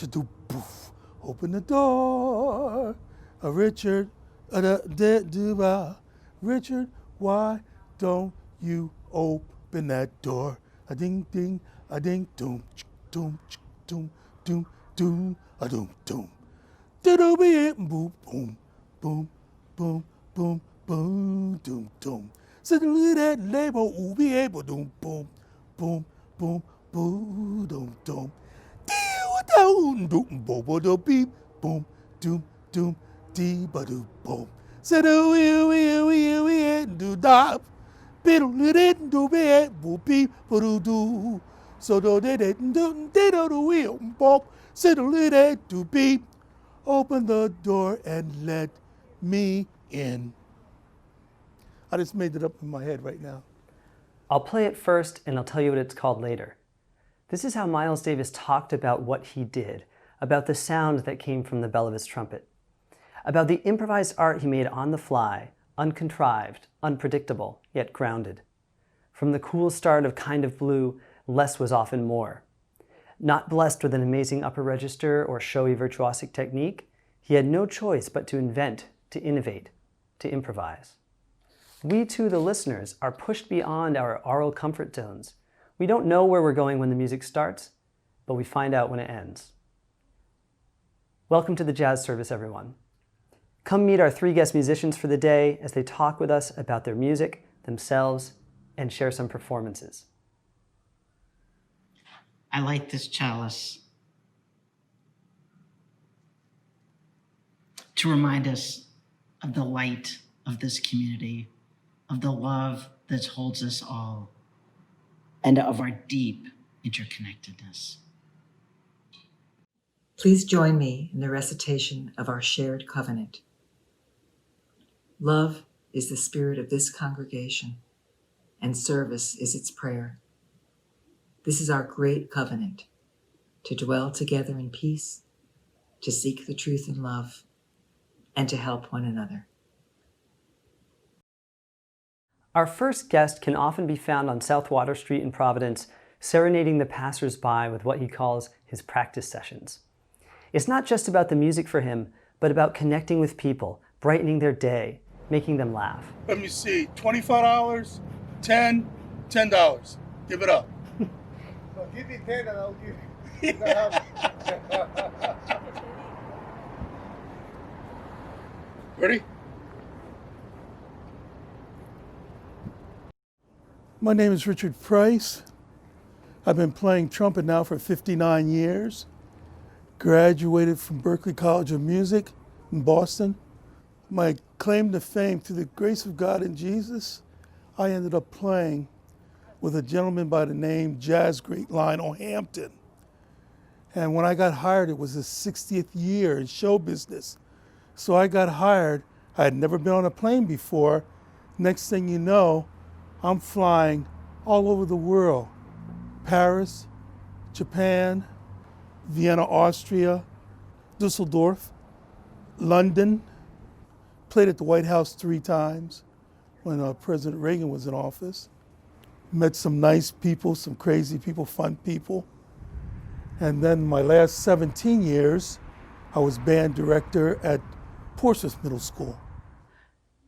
do poof. Open the door. Richard, Richard, why don't you open that door? A ding ding, a ding doom, doom, doom, doom, doom, a doom, doom. Do be boom, boom, boom, boom, boom, boom, doom, doom. So do that label, be able doom, boom, boom, boom, boom, doom, doom. Doom, doom, boom, boom, beep, boom, doom, doom, dee, ba doo, boom. So do we do da, biddle it do be, boo beep, ba doo doo. So do they do wheel, boom, siddle it do beep. Open the door and let me in. I just made it up in my head right now. I'll play it first and I'll tell you what it's called later. This is how Miles Davis talked about what he did, about the sound that came from the bell of his trumpet, about the improvised art he made on the fly, uncontrived, unpredictable, yet grounded. From the cool start of Kind of Blue, less was often more. Not blessed with an amazing upper register or showy virtuosic technique, he had no choice but to invent, to innovate, to improvise. We too, the listeners, are pushed beyond our aural comfort zones. We don't know where we're going when the music starts, but we find out when it ends. Welcome to the jazz service, everyone. Come meet our 3 guest musicians for the day as they talk with us about their music, themselves, and share some performances. I like this chalice to remind us of the light of this community, of the love that holds us all, and of our deep interconnectedness. Please join me in the recitation of our shared covenant. Love is the spirit of this congregation, and service is its prayer. This is our great covenant, to dwell together in peace, to seek the truth in love, and to help one another. Our first guest can often be found on South Water Street in Providence, serenading the passers-by with what he calls his practice sessions. It's not just about the music for him, but about connecting with people, brightening their day, making them laugh. Let me see, $25, $10. Give it up. No, give me 10 and I'll give you. Ready? My name is Ritchee Price. I've been playing trumpet now for 59 years. Graduated from Berklee College of Music in Boston. My claim to fame, through the grace of God and Jesus, I ended up playing with a gentleman by the name jazz great Lionel Hampton. And when I got hired, it was his 60th year in show business. So I got hired. I had never been on a plane before. Next thing you know, I'm flying all over the world. Paris, Japan, Vienna, Austria, Dusseldorf, London. Played at the White House 3 times when President Reagan was in office. Met some nice people, some crazy people, fun people. And then my last 17 years, I was band director at Portsmouth Middle School.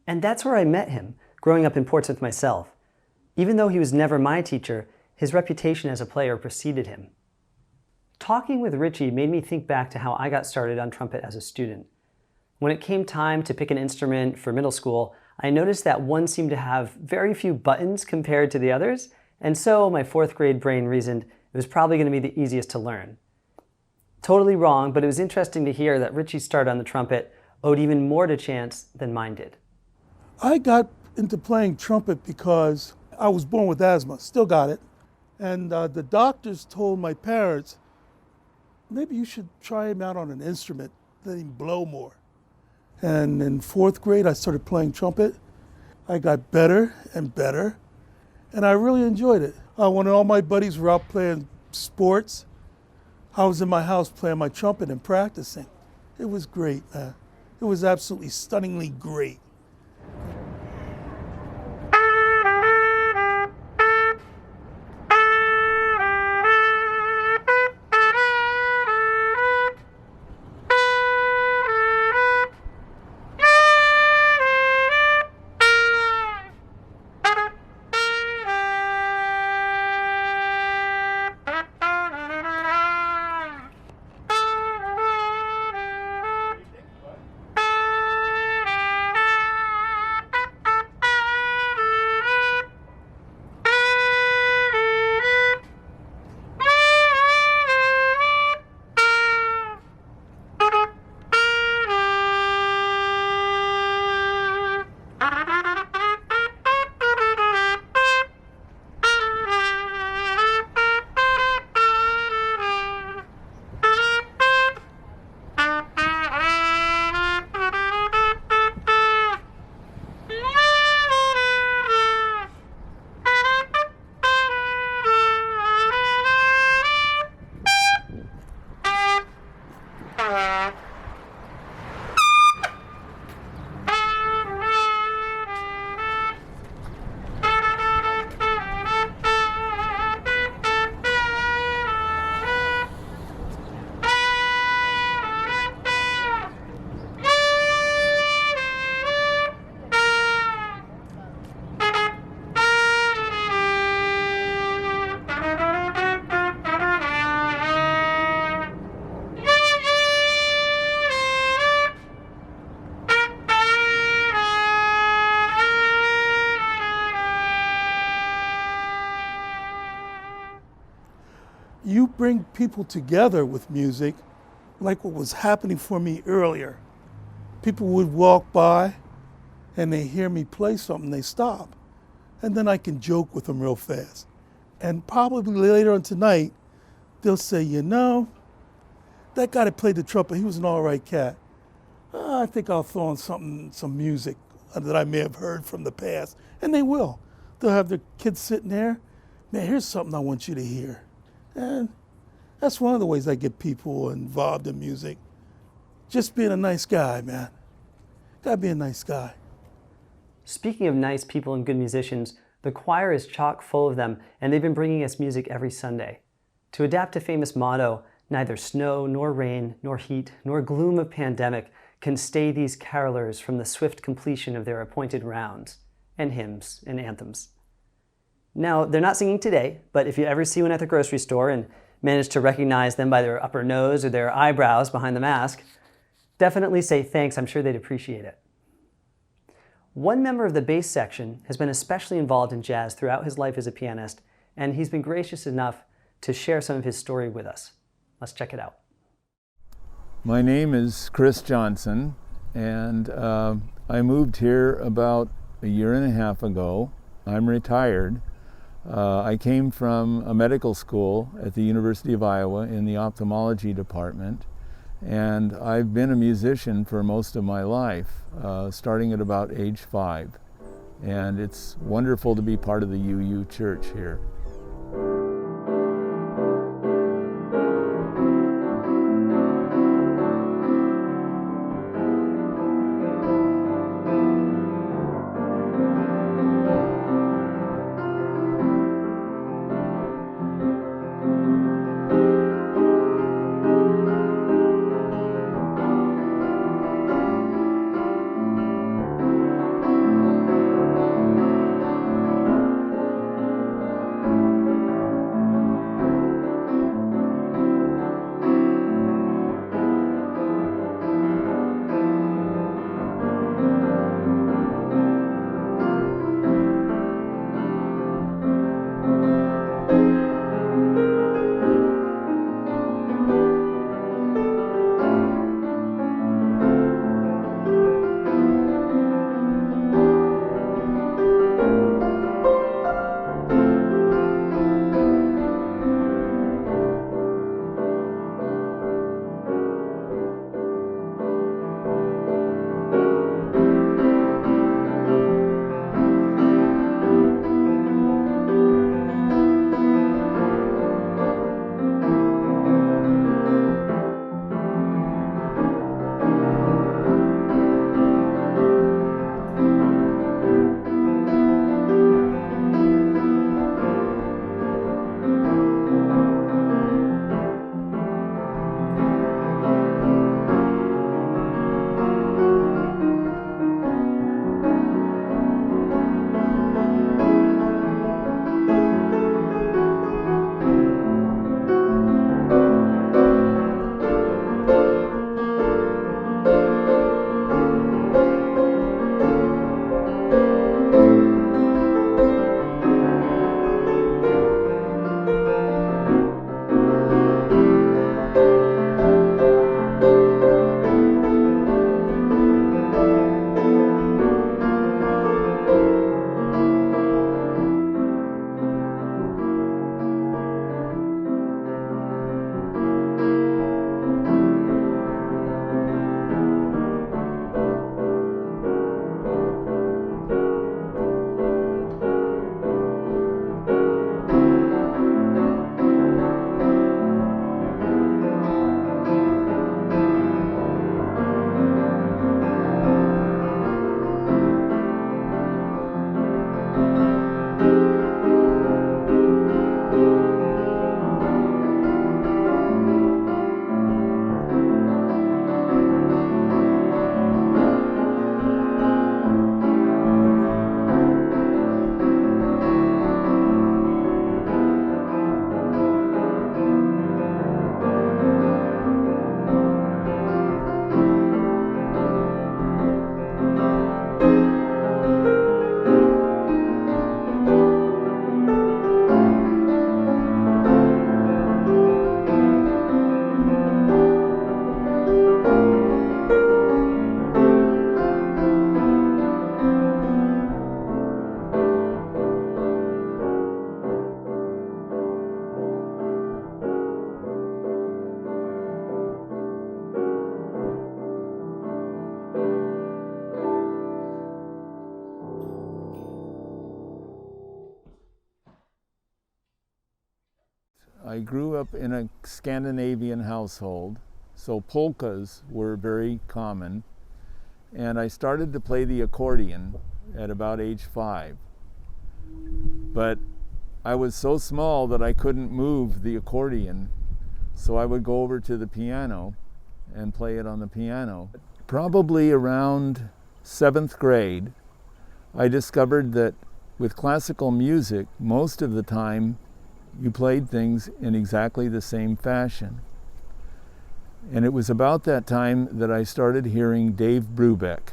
And that's where I met him, growing up in Portsmouth myself. Even though he was never my teacher, his reputation as a player preceded him. Talking with Ritchie made me think back to how I got started on trumpet as a student. When it came time to pick an instrument for middle school, I noticed that one seemed to have very few buttons compared to the others, and so my 4th grade brain reasoned it was probably going to be the easiest to learn. Totally wrong, but it was interesting to hear that Ritchie's start on the trumpet owed even more to chance than mine did. I got into playing trumpet because I was born with asthma, still got it. And the doctors told my parents, maybe you should try him out on an instrument, let him blow more. And in 4th grade, I started playing trumpet. I got better and better, and I really enjoyed it. When all my buddies were out playing sports, I was in my house playing my trumpet and practicing. It was great, man. It was absolutely stunningly great. You bring people together with music, like what was happening for me earlier. People would walk by and they hear me play something, they stop. And then I can joke with them real fast. And probably later on tonight, they'll say, you know, that guy that played the trumpet, he was an all right cat. I think I'll throw on some music that I may have heard from the past. And they will. They'll have their kids sitting there. Man, here's something I want you to hear. And that's one of the ways I get people involved in music. Just being a nice guy, man. Gotta be a nice guy. Speaking of nice people and good musicians, the choir is chock full of them, and they've been bringing us music every Sunday. To adapt a famous motto, neither snow, nor rain, nor heat, nor gloom of pandemic can stay these carolers from the swift completion of their appointed rounds, and hymns, and anthems. Now, they're not singing today, but if you ever see one at the grocery store and manage to recognize them by their upper nose or their eyebrows behind the mask, definitely say thanks. I'm sure they'd appreciate it. One member of the bass section has been especially involved in jazz throughout his life as a pianist, and he's been gracious enough to share some of his story with us. Let's check it out. My name is Chris Johnson, and I moved here about a year and a half ago. I'm retired. I came from a medical school at the University of Iowa in the ophthalmology department, and I've been a musician for most of my life, starting at about age 5. And it's wonderful to be part of the UU Church here. I grew up in a Scandinavian household, so polkas were very common, and I started to play the accordion at about age 5. But I was so small that I couldn't move the accordion, so I would go over to the piano and play it on the piano. Probably around 7th grade, I discovered that with classical music, most of the time you played things in exactly the same fashion. And it was about that time that I started hearing Dave Brubeck.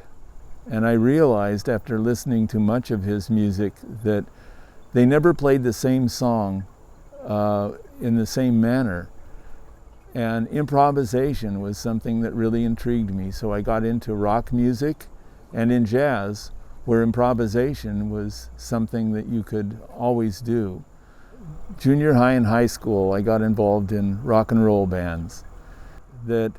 And I realized after listening to much of his music that they never played the same song in the same manner. And improvisation was something that really intrigued me. So I got into rock music and in jazz, where improvisation was something that you could always do. Junior high and high school, I got involved in rock and roll bands that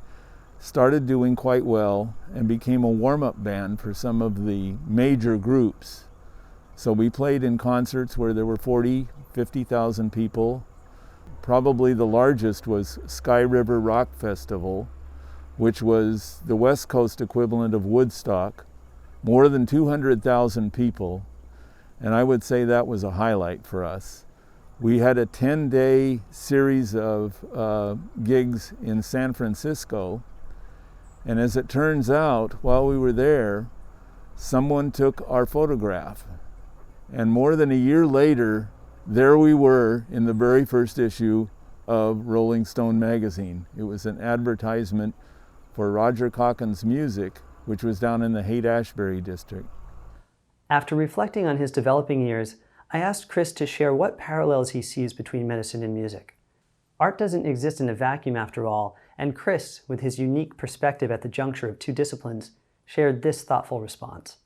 started doing quite well and became a warm-up band for some of the major groups. So we played in concerts where there were 40, 50,000 people. Probably the largest was Sky River Rock Festival, which was the West Coast equivalent of Woodstock, more than 200,000 people, and I would say that was a highlight for us. We had a 10-day series of gigs in San Francisco, and as it turns out, while we were there, someone took our photograph. And more than a year later, there we were in the very first issue of Rolling Stone magazine. It was an advertisement for Roger Cocken's music, which was down in the Haight-Ashbury district. After reflecting on his developing years, I asked Chris to share what parallels he sees between medicine and music. Art doesn't exist in a vacuum after all, and Chris, with his unique perspective at the juncture of two disciplines, shared this thoughtful response.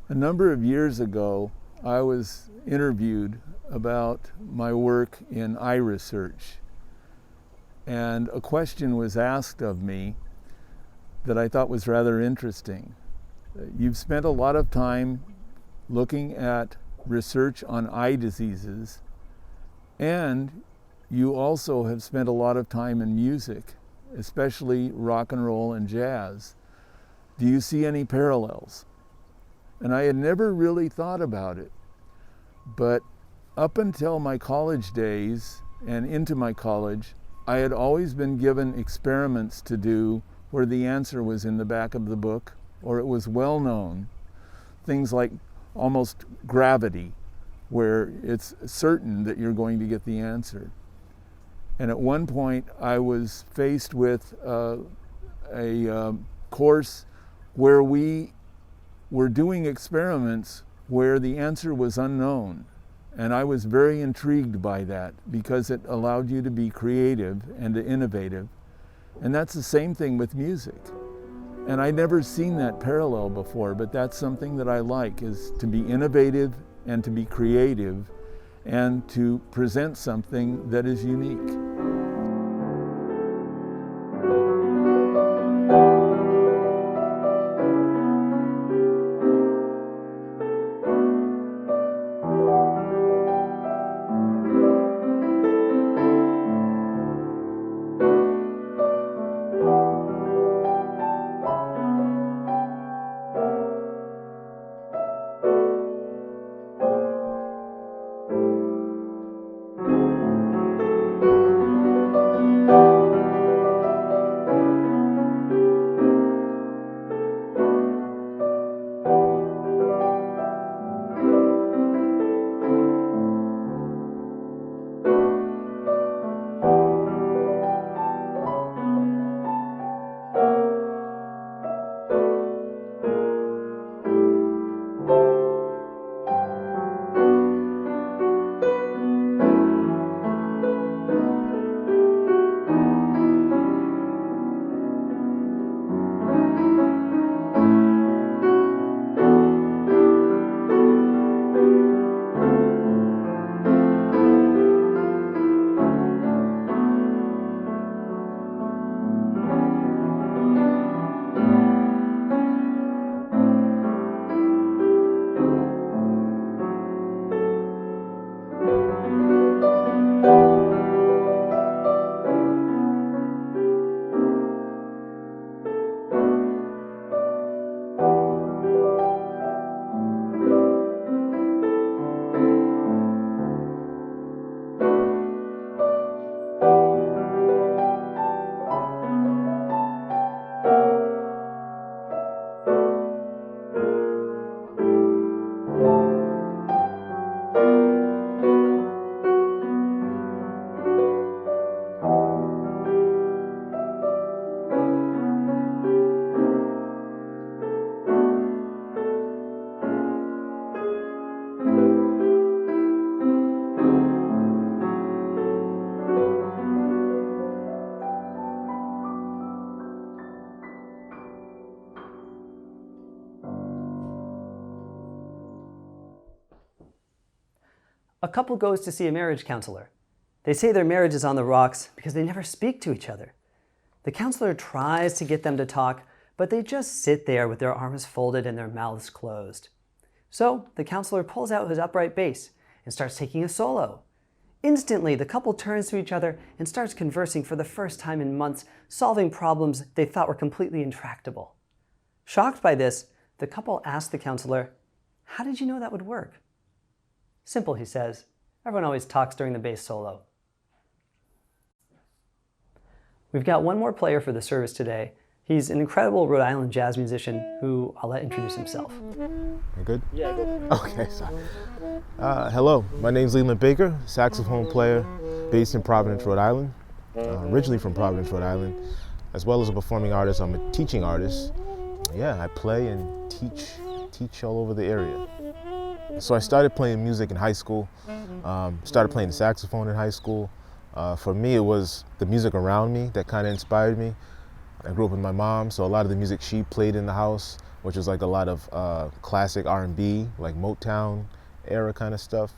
A number of years ago, I was interviewed about my work in eye research, and a question was asked of me that I thought was rather interesting. You've spent a lot of time looking at research on eye diseases, and you also have spent a lot of time in music, especially rock and roll and jazz. Do you see any parallels? And I had never really thought about it, but up until my college days and into my college, I had always been given experiments to do where the answer was in the back of the book, or it was well known. Things like almost gravity, where it's certain that you're going to get the answer. And at one point, I was faced with a course where we were doing experiments where the answer was unknown. And I was very intrigued by that because it allowed you to be creative and to innovative. And that's the same thing with music. And I'd never seen that parallel before, but that's something that I like, is to be innovative and to be creative and to present something that is unique. couple goes to see a marriage counselor. They say their marriage is on the rocks because they never speak to each other. The counselor tries to get them to talk, but they just sit there with their arms folded and their mouths closed. So the counselor pulls out his upright bass and starts taking a solo. Instantly, the couple turns to each other and starts conversing for the first time in months, solving problems they thought were completely intractable. Shocked by this, the couple asks the counselor, "How did you know that would work?" "Simple," he says. "Everyone always talks during the bass solo." We've got one more player for the service today. He's an incredible Rhode Island jazz musician who I'll let introduce himself. You good? Yeah, good. Okay, sorry. Hello, my name's Leland Baker, saxophone player based in Providence, Rhode Island. Originally from Providence, Rhode Island. As well as a performing artist, I'm a teaching artist. Yeah, I play and teach all over the area. So I started playing music in high school, started playing the saxophone in high school. For me, it was the music around me that kind of inspired me. I grew up with my mom, so a lot of the music she played in the house, which was like a lot of classic R&B, like Motown era kind of stuff,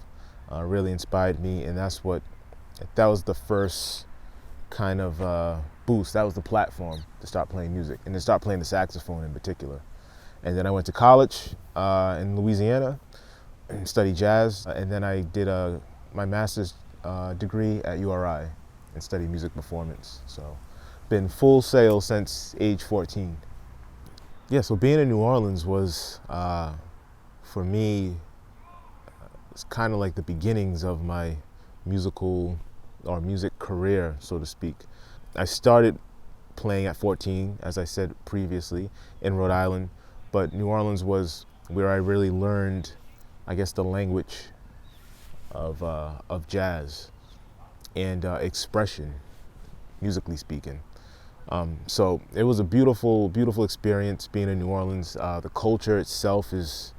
really inspired me, and that was the first kind of boost. That was the platform to start playing music, and to start playing the saxophone in particular. And then I went to college in Louisiana and studied jazz, and then I did my master's degree at URI and studied music performance. So been full sail since age 14. Yeah, so being in New Orleans was, for me, it's kind of like the beginnings of my musical or music career, so to speak. I started playing at 14, as I said previously, in Rhode Island, but New Orleans was where I really learned, I guess, the language of jazz and expression, musically speaking. So it was a beautiful, beautiful experience being in New Orleans. The culture itself is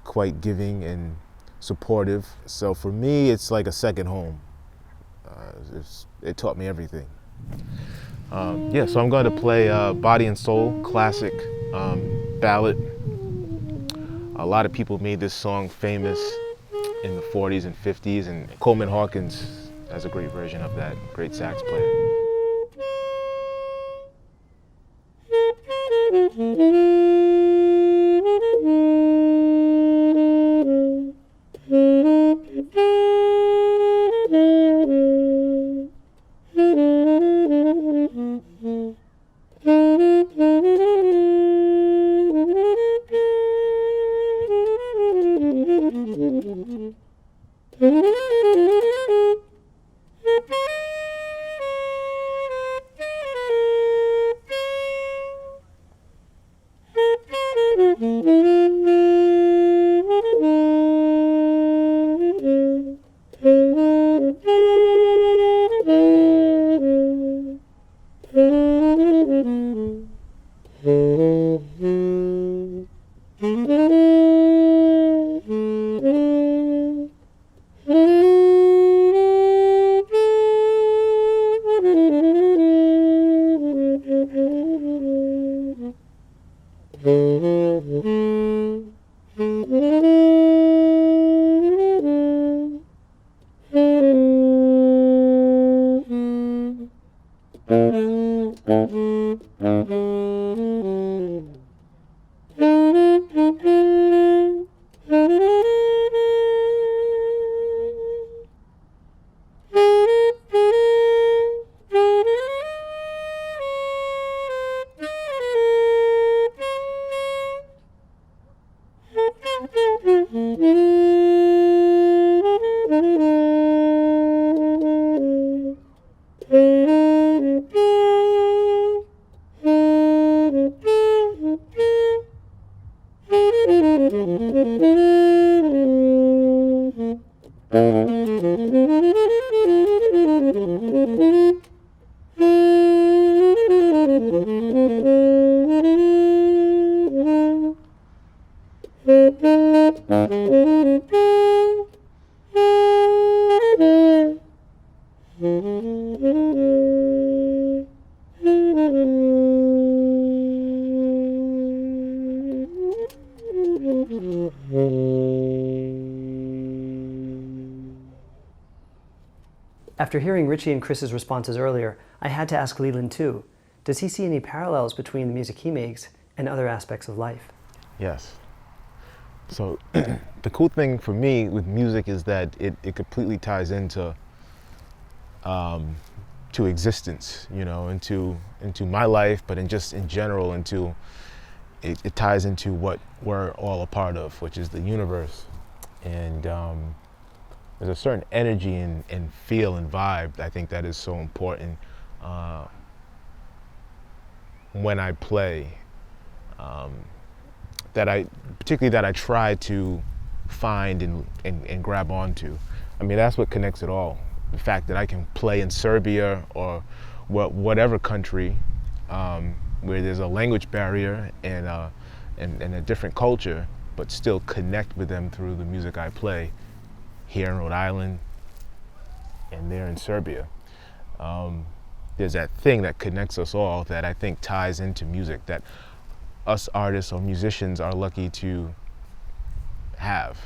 quite giving and supportive. So for me, it's like a second home. It taught me everything. Yeah, so I'm going to play Body and Soul, classic ballad. A lot of people made this song famous in the 40s and 50s, and Coleman Hawkins has a great version of that, great sax player. After hearing Ritchie and Chris's responses earlier, I had to ask Leland too. Does he see any parallels between the music he makes and other aspects of life? Yes. So the cool thing for me with music is that it completely ties into to existence, you know, into my life, but in general into it ties into what we're all a part of, which is the universe. And there's a certain energy and feel and vibe I think that is so important when I play, that I try to find and grab onto. I mean, that's what connects it all. The fact that I can play in Serbia or whatever country where there's a language barrier and a different culture, but still connect with them through the music I play here in Rhode Island and there in Serbia. There's that thing that connects us all that I think ties into music that us artists or musicians are lucky to have.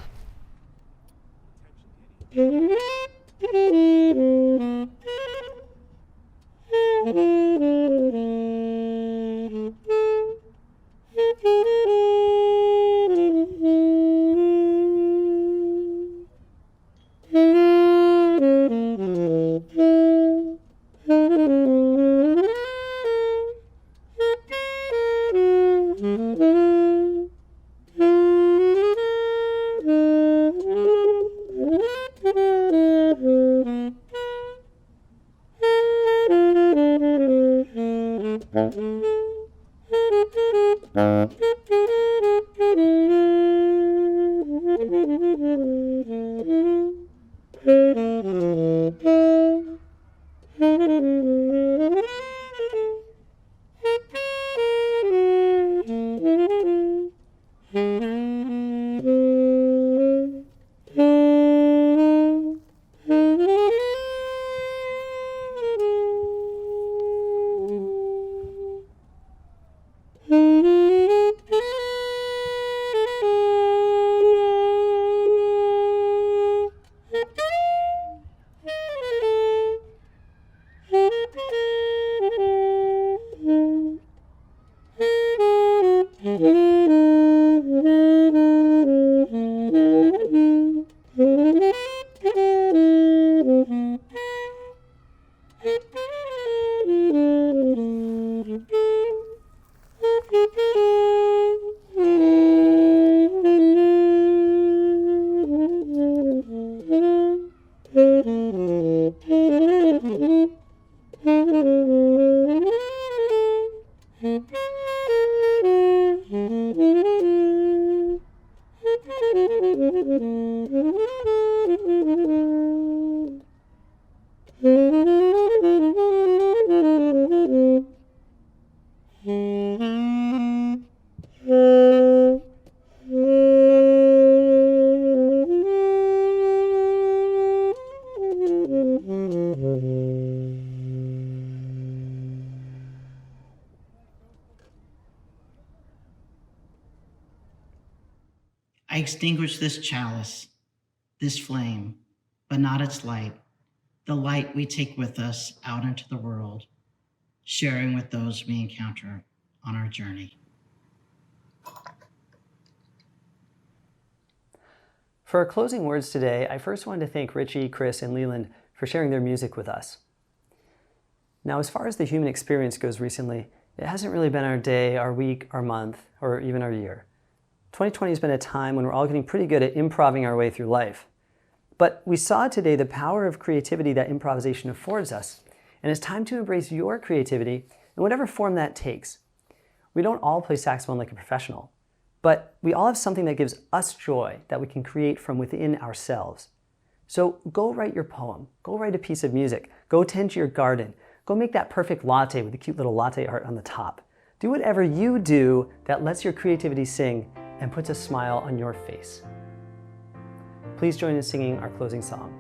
I extinguish this chalice, this flame, but not its light, the light we take with us out into the world, sharing with those we encounter on our journey. For our closing words today, I first wanted to thank Ritchie, Chris, and Leland for sharing their music with us. Now, as far as the human experience goes recently, it hasn't really been our day, our week, our month, or even our year. 2020 has been a time when we're all getting pretty good at improving our way through life. But we saw today the power of creativity that improvisation affords us, and it's time to embrace your creativity in whatever form that takes. We don't all play saxophone like a professional, but we all have something that gives us joy that we can create from within ourselves. So go write your poem, go write a piece of music, go tend to your garden, go make that perfect latte with the cute little latte art on the top. Do whatever you do that lets your creativity sing and puts a smile on your face. Please join in singing our closing song.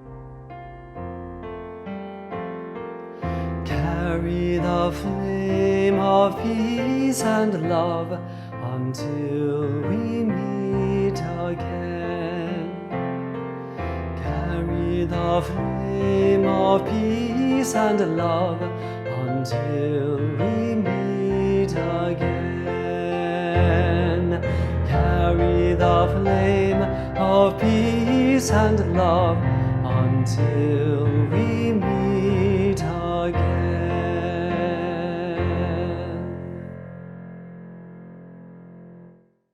Carry the flame of peace and love until we meet again. Carry the flame of peace and love until we meet again. Carry the flame of peace and love until we